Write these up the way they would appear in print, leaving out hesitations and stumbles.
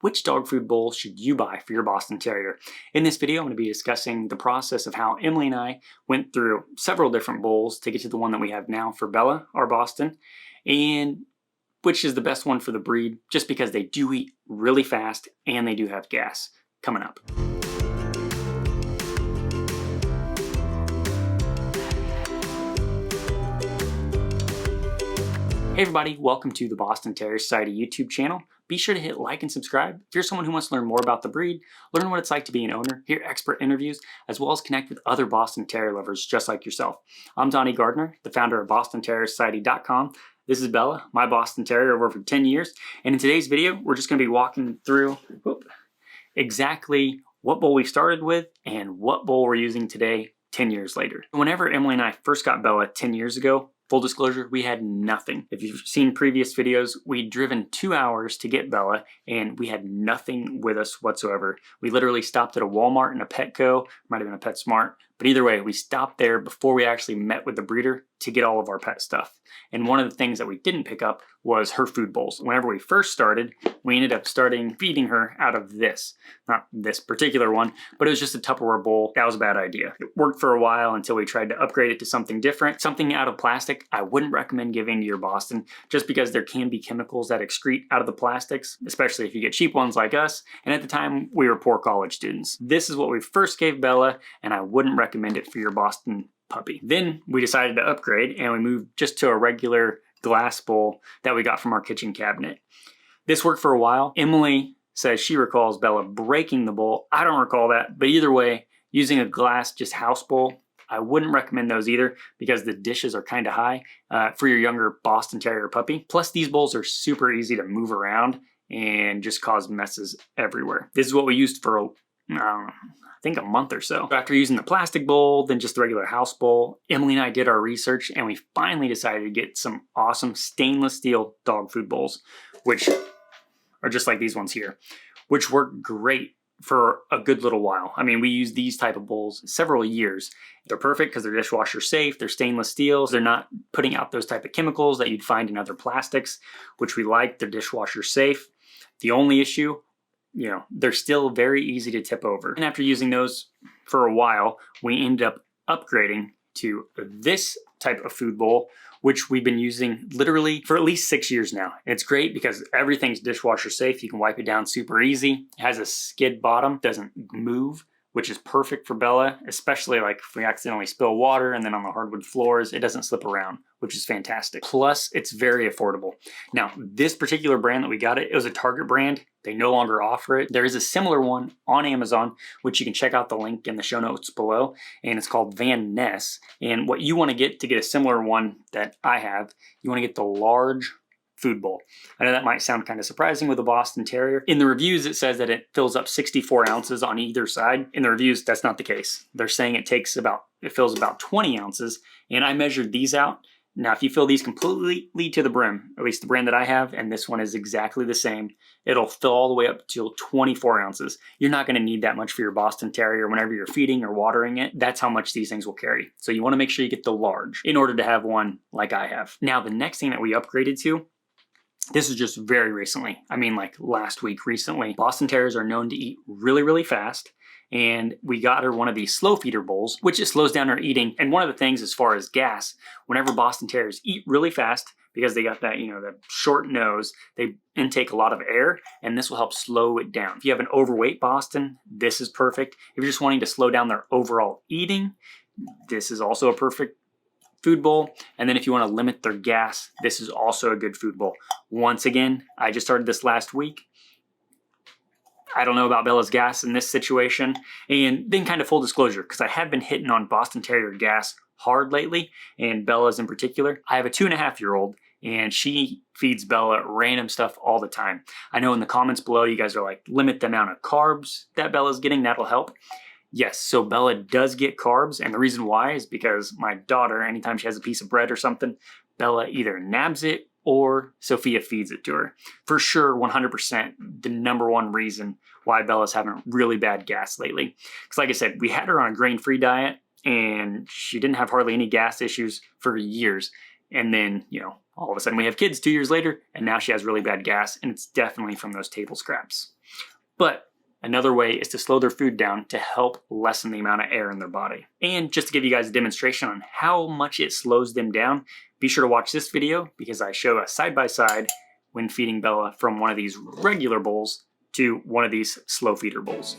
which dog food bowl should you buy for your Boston Terrier? In this video, I'm going to be discussing the process of how Emily and I went through several different bowls to get to the one that we have now for Bella, our Boston, and which is the best one for the breed, just because they do eat really fast and they do have gas. Coming up. Hey everybody, welcome to the Boston Terrier Society YouTube channel. Be sure to hit like and subscribe. If you're someone who wants to learn more about the breed, learn what it's like to be an owner, hear expert interviews, as well as connect with other Boston Terrier lovers just like yourself. I'm Donnie Gardner, the founder of BostonTerrierSociety.com. This is Bella, my Boston Terrier of over 10 years. And in today's video, we're just going to be walking through exactly what bowl we started with and what bowl we're using today, 10 years later. Whenever Emily and I first got Bella 10 years ago, full disclosure, we had nothing. If you've seen previous videos, we'd driven 2 hours to get Bella and we had nothing with us whatsoever. We literally stopped at a Walmart and a Petco, might have been a PetSmart, but either way, we stopped there before we actually met with the breeder to get all of our pet stuff. And one of the things that we didn't pick up was her food bowls. Whenever we first started, we ended up feeding her out of this. Not this particular one, but it was just a Tupperware bowl. That was a bad idea. It worked for a while until we tried to upgrade it to something different. Something out of plastic, I wouldn't recommend giving to your Boston, just because there can be chemicals that excrete out of the plastics, especially if you get cheap ones like us. And at the time, we were poor college students. This is what we first gave Bella, and I wouldn't recommend it for your Boston puppy. Then we decided to upgrade and we moved just to a regular glass bowl that we got from our kitchen cabinet. This worked for a while. Emily says she recalls Bella breaking the bowl. I don't recall that, but either way, using a glass just house bowl, I wouldn't recommend those either because the dishes are kind of high for your younger Boston Terrier puppy. Plus these bowls are super easy to move around and just cause messes everywhere. This is what we used for I think a month or so. After using the plastic bowl, then just the regular house bowl, Emily and I did our research and we finally decided to get some awesome stainless steel dog food bowls, which are just like these ones here, which work great for a good little while. I mean, we use these type of bowls several years. They're perfect because they're dishwasher safe, they're stainless steels, they're not putting out those type of chemicals that you'd find in other plastics, which we like. They're dishwasher safe. The only issue, they're still very easy to tip over. And after using those for a while, we ended up upgrading to this type of food bowl, which we've been using literally for at least 6 years now. And it's great because everything's dishwasher safe. You can wipe it down super easy. It has a skid bottom, doesn't move, which is perfect for Bella, especially like if we accidentally spill water and then on the hardwood floors, it doesn't slip around, which is fantastic. Plus, it's very affordable. Now, this particular brand that we got, it was a Target brand. They no longer offer it. There is a similar one on Amazon, which you can check out the link in the show notes below, and it's called Van Ness. And what you want to get a similar one that I have, you want to get the large food bowl. I know that might sound kind of surprising with a Boston Terrier. In the reviews, it says that it fills up 64 ounces on either side. In the reviews, that's not the case. They're saying it fills about 20 ounces, and I measured these out. Now, if you fill these completely to the brim, at least the brand that I have, and this one is exactly the same, it'll fill all the way up to 24 ounces. You're not going to need that much for your Boston Terrier whenever you're feeding or watering it. That's how much these things will carry. So you want to make sure you get the large in order to have one like I have. Now, the next thing that we upgraded to, this is just very recently. I mean, like last week recently. Boston Terriers are known to eat really, really fast. And we got her one of these slow feeder bowls, which it slows down her eating. And one of the things as far as gas, whenever Boston Terriers eat really fast, because they got that, the short nose, they intake a lot of air, and this will help slow it down. If you have an overweight Boston, this is perfect. If you're just wanting to slow down their overall eating, this is also a perfect food bowl. And then if you want to limit their gas, this is also a good food bowl. Once again, I just started this last week. I don't know about Bella's gas in this situation. And then kind of full disclosure, because I have been hitting on Boston Terrier gas hard lately, and Bella's in particular. I have a 2.5-year-old, and she feeds Bella random stuff all the time. I know in the comments below, you guys are like, limit the amount of carbs that Bella's getting, that'll help. Yes, so Bella does get carbs, and the reason why is because my daughter, anytime she has a piece of bread or something, Bella either nabs it or Sophia feeds it to her. For sure, 100%, the number one reason why Bella's having really bad gas lately. Because like I said, we had her on a grain-free diet, and she didn't have hardly any gas issues for years. And then, you know, all of a sudden we have kids 2 years later, and now she has really bad gas, and it's definitely from those table scraps. But another way is to slow their food down to help lessen the amount of air in their body. And just to give you guys a demonstration on how much it slows them down, be sure to watch this video because I show a side-by-side when feeding Bella from one of these regular bowls to one of these slow feeder bowls.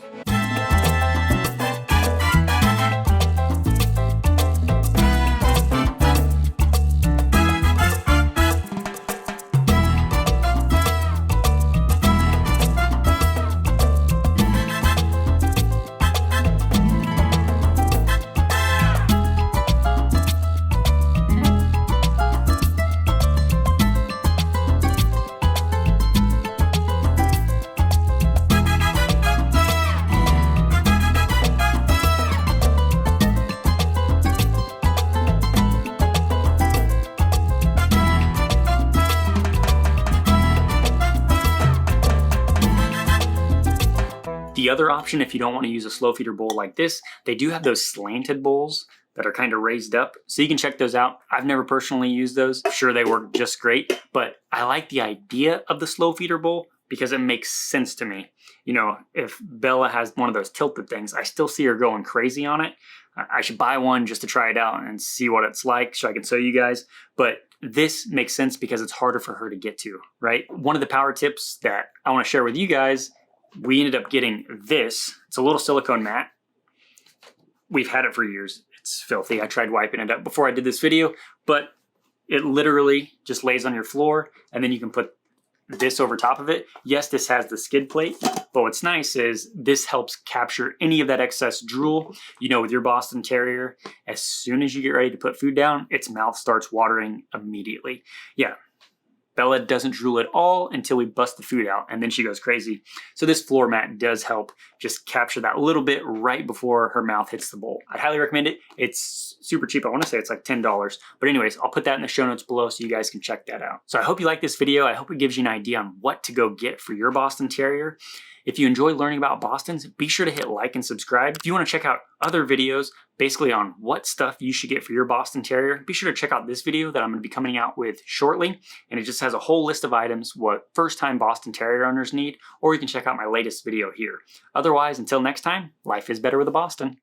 The other option, if you don't want to use a slow feeder bowl like this, they do have those slanted bowls that are kind of raised up. So you can check those out. I've never personally used those. I'm sure they work just great, but I like the idea of the slow feeder bowl because it makes sense to me. You know, if Bella has one of those tilted things, I still see her going crazy on it. I should buy one just to try it out and see what it's like so I can show you guys. But this makes sense because it's harder for her to get to, right? One of the power tips that I want to share with you guys, we ended up getting this. It's a little silicone mat. We've had it for years. It's filthy. I tried wiping it up before I did this video, but it literally just lays on your floor and then you can put this over top of it. Yes, this has the skid plate, but what's nice is this helps capture any of that excess drool. You know, with your Boston Terrier, as soon as you get ready to put food down, its mouth starts watering immediately. Yeah. Bella doesn't drool at all until we bust the food out, and then she goes crazy. So this floor mat does help just capture that little bit right before her mouth hits the bowl. I highly recommend it. It's super cheap. I want to say it's like $10. But anyways, I'll put that in the show notes below so you guys can check that out. So I hope you like this video. I hope it gives you an idea on what to go get for your Boston Terrier. If you enjoy learning about Bostons, be sure to hit like and subscribe. If you want to check out other videos basically on what stuff you should get for your Boston Terrier, be sure to check out this video that I'm going to be coming out with shortly. And it just has a whole list of items what first-time Boston Terrier owners need, or you can check out my latest video here. Otherwise, until next time, life is better with a Boston.